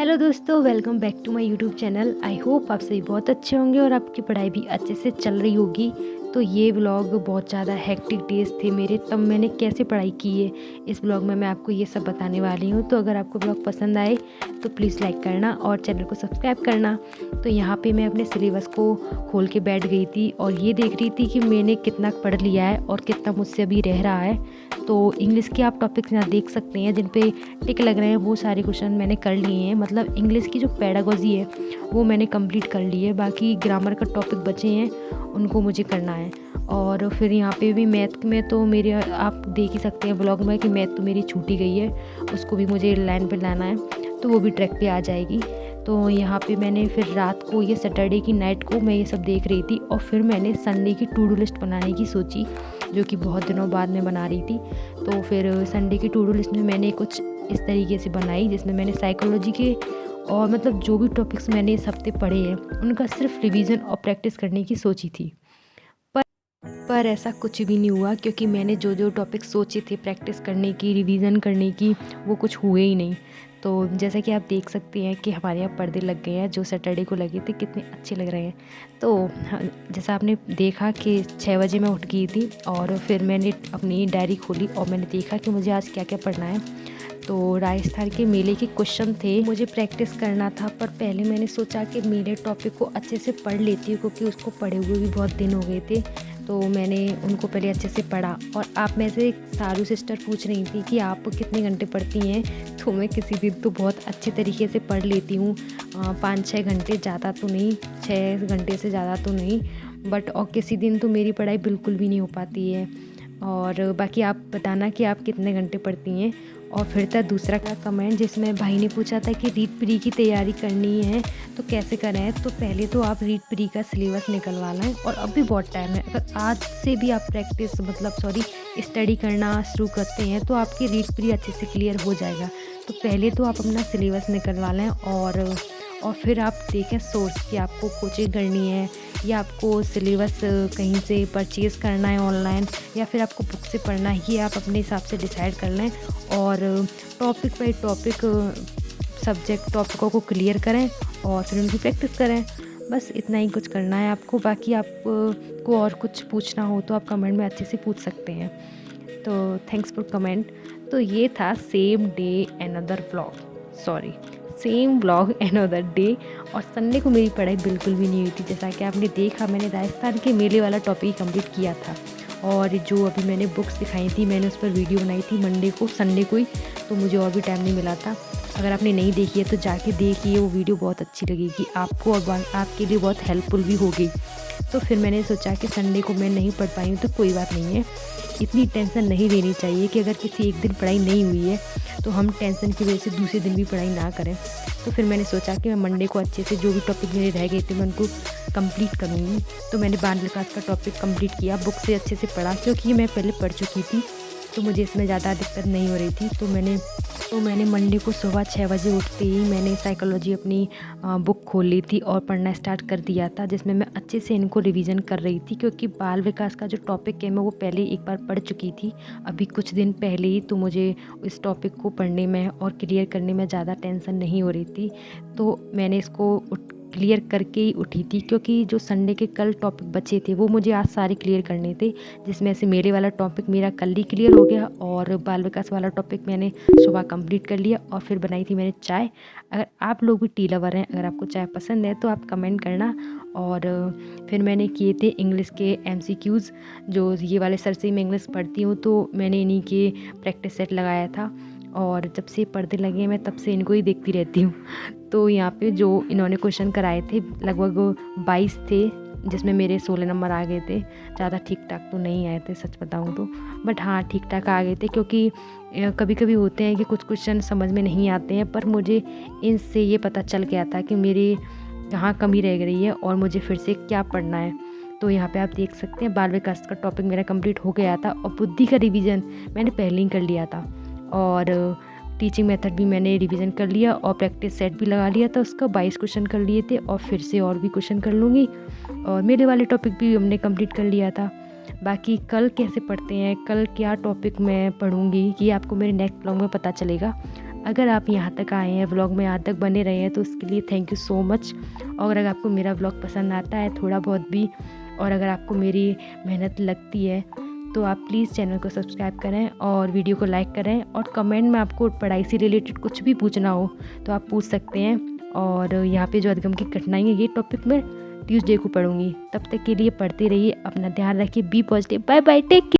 Hello दोस्तों, welcome back to my YouTube channel. I hope आप सभी बहुत अच्छे होंगे और आपकी पढ़ाई भी अच्छे से चल रही होगी। तो ये व्लॉग बहुत ज़्यादा हेक्टिक डेज थे मेरे, तब मैंने कैसे पढ़ाई की है इस व्लॉग में मैं आपको ये सब बताने वाली हूँ। तो अगर आपको व्लॉग पसंद आए तो प्लीज़ लाइक करना और चैनल को सब्सक्राइब करना। तो यहाँ पे मैं अपने सिलेबस को खोल के बैठ गई थी और ये देख रही थी कि मैंने कितना पढ़ लिया है और कितना मुझसे अभी रह रहा है। तो इंग्लिश के आप टॉपिक्स यहाँ देख सकते हैं जिन पे टिक लग रहे हैं, वो सारे क्वेश्चन मैंने कर लिए हैं। मतलब इंग्लिश की जो पेडागोजी है वो मैंने कंप्लीट कर ली है। बाकी ग्रामर का टॉपिक बचे हैं, उनको मुझे करना है। और फिर यहाँ पे भी मैथ में तो मेरे आप देख ही सकते हैं ब्लॉग में कि मैथ तो मेरी छूटी गई है, उसको भी मुझे लाइन पे लाना है, तो वो भी ट्रैक पे आ जाएगी। तो यहाँ पे मैंने फिर रात को, ये सैटरडे की नाइट को मैं ये सब देख रही थी और फिर मैंने संडे की टू डू लिस्ट बनाने की सोची, जो कि बहुत दिनों बाद मैं बना रही थी। तो फिर संडे की टू डू लिस्ट में मैंने कुछ इस तरीके से बनाई, जिसमें मैंने साइकोलॉजी के और मतलब जो भी टॉपिक्स मैंने इस हफ्ते पढ़े हैं उनका सिर्फ रिवीजन और प्रैक्टिस करने की सोची थी। पर पर ऐसा कुछ भी नहीं हुआ, क्योंकि मैंने जो जो टॉपिक सोचे थे प्रैक्टिस करने की, रिवीजन करने की, वो कुछ हुए ही नहीं। तो जैसा कि आप देख सकते हैं कि हमारे यहाँ पर्दे लग गए हैं, जो सैटरडे को लगे थे, कितने अच्छे लग रहे हैं। तो जैसा आपने देखा कि 6 बजे मैं उठ गई थी और फिर मैंने अपनी डायरी खोली और मैंने देखा कि मुझे आज क्या क्या पढ़ना है। तो राजस्थान के मेले के क्वेश्चन थे, मुझे प्रैक्टिस करना था। पर पहले मैंने सोचा कि मेले टॉपिक को अच्छे से पढ़ लेती हूँ, क्योंकि उसको पढ़े हुए भी बहुत दिन हो गए थे। तो मैंने उनको पहले अच्छे से पढ़ा। और आप में से सारू सिस्टर पूछ रही थी कि आप कितने घंटे पढ़ती हैं, तो मैं किसी दिन तो बहुत अच्छे तरीके से पढ़ लेती हूँ, 5-6 घंटे, ज़्यादा तो नहीं, 6 घंटे से ज़्यादा तो नहीं, बट और किसी दिन तो मेरी पढ़ाई बिल्कुल भी नहीं हो पाती है। और बाकी आप बताना कि आप कितने घंटे पढ़ती हैं। और फिर था दूसरा का कमेंट, जिसमें भाई ने पूछा था कि रीड प्री की तैयारी करनी है तो कैसे करें। तो पहले तो आप रीड प्री का सिलेबस निकलवा लें, और अब भी बहुत टाइम है। अगर आज से भी आप स्टडी करना शुरू करते हैं तो आपकी रीड प्री अच्छे से क्लियर हो जाएगा। तो पहले तो आप अपना सिलेबस निकलवा लें और फिर आप देखें सोर्स कि आपको कोचिंग करनी है या आपको सिलेबस कहीं से परचेज़ करना है ऑनलाइन, या फिर आपको बुक से पढ़ना है, ये आप अपने हिसाब से डिसाइड कर लें। और टॉपिक बाई टॉपिक सब्जेक्ट टॉपिकों को क्लियर करें और फिर उनकी प्रैक्टिस करें। बस इतना ही कुछ करना है आपको। बाकी आपको और कुछ पूछना हो तो आप कमेंट में अच्छे से पूछ सकते हैं। तो थैंक्स फॉर कमेंट। तो ये था सेम डे अनदर डे। और संडे को मेरी पढ़ाई बिल्कुल भी नहीं हुई थी। जैसा कि आपने देखा, मैंने राजस्थान के मेले वाला टॉपिक कंप्लीट किया था, और जो अभी मैंने बुक्स दिखाई थी मैंने उस पर वीडियो बनाई थी संडे को ही, तो मुझे और भी टाइम नहीं मिला था। अगर आपने नहीं देखी है तो जाके देखिए, वो वीडियो बहुत अच्छी लगेगी आपको और आपके लिए बहुत हेल्पफुल भी होगी। तो फिर मैंने सोचा कि संडे को मैं नहीं पढ़ पाई हूँ तो कोई बात नहीं है, इतनी टेंशन नहीं लेनी चाहिए कि अगर किसी एक दिन पढ़ाई नहीं हुई है तो हम टेंशन की वजह से दूसरे दिन भी पढ़ाई ना करें। तो फिर मैंने सोचा कि मैं मंडे को अच्छे से जो भी टॉपिक मेरे रह गए थे मैं उनको कंप्लीट करूँगी। तो मैंने बाल विकास का टॉपिक कंप्लीट किया, बुक से अच्छे से पढ़ा, क्योंकि ये मैं पहले पढ़ चुकी थी तो मुझे इसमें ज़्यादा दिक्कत नहीं हो रही थी। तो मैंने मंडे को सुबह 6 बजे उठते ही मैंने साइकोलॉजी अपनी बुक खोल ली थी और पढ़ना स्टार्ट कर दिया था, जिसमें मैं अच्छे से इनको रिवीजन कर रही थी, क्योंकि बाल विकास का जो टॉपिक है मैं वो पहले एक बार पढ़ चुकी थी अभी कुछ दिन पहले ही। तो मुझे इस टॉपिक को पढ़ने में और क्लियर करने में ज़्यादा टेंशन नहीं हो रही थी। तो मैंने इसको क्लियर करके ही उठी थी, क्योंकि जो संडे के कल टॉपिक बचे थे वो मुझे आज सारे क्लियर करने थे, जिसमें से मेरे वाला टॉपिक मेरा कल ही क्लियर हो गया और बाल विकास वाला टॉपिक मैंने सुबह कंप्लीट कर लिया। और फिर बनाई थी मैंने चाय। अगर आप लोग भी टी लवर हैं, अगर आपको चाय पसंद है तो आप कमेंट करना। और फिर मैंने किए थे इंग्लिश के MCQs, जो ये वाले सर से मैं इंग्लिश पढ़ती हूँ तो मैंने इन्हीं के प्रैक्टिस सेट लगाया था, और जब से पर्दे लगे मैं तब से इनको ही देखती रहती हूँ। तो यहाँ पे जो इन्होंने क्वेश्चन कराए थे लगभग 22 थे, जिसमें मेरे 16 नंबर आ गए थे। ज़्यादा ठीक ठाक तो नहीं आए थे सच बताऊँ तो, बट हाँ ठीक ठाक आ गए थे, क्योंकि कभी कभी होते हैं कि कुछ क्वेश्चन समझ में नहीं आते हैं, पर मुझे इनसे ये पता चल गया था कि मेरी कहाँ कमी रह गई है और मुझे फिर से क्या पढ़ना है। तो यहाँ पे आप देख सकते हैं बाल विकास का टॉपिक मेरा कंप्लीट हो गया था, और बुद्धि का रिवीजन मैंने पहले ही कर लिया था, और टीचिंग मेथड भी मैंने रिवीजन कर लिया और प्रैक्टिस सेट भी लगा लिया था। उसका 22 क्वेश्चन कर लिए थे और फिर से और भी क्वेश्चन कर लूँगी, और मेरे वाले टॉपिक भी हमने कंप्लीट कर लिया था। बाकी कल कैसे पढ़ते हैं, कल क्या टॉपिक मैं पढ़ूँगी, ये आपको मेरे नेक्स्ट ब्लॉग में पता चलेगा। अगर आप यहाँ तक आए हैं, व्लॉग में यहाँ तक बने रहे हैं, तो उसके लिए थैंक यू सो मच। और अगर आपको मेरा व्लॉग पसंद आता है थोड़ा बहुत भी, और अगर आपको मेरी मेहनत लगती है, तो आप प्लीज़ चैनल को सब्सक्राइब करें और वीडियो को लाइक करें। और कमेंट में आपको पढ़ाई से रिलेटेड कुछ भी पूछना हो तो आप पूछ सकते हैं। और यहाँ पे जो अधिगम की कठिनाई है, ये टॉपिक मैं ट्यूसडे को पढ़ूंगी। तब तक के लिए पढ़ते रहिए, अपना ध्यान रखिए, be positive, bye bye, take care.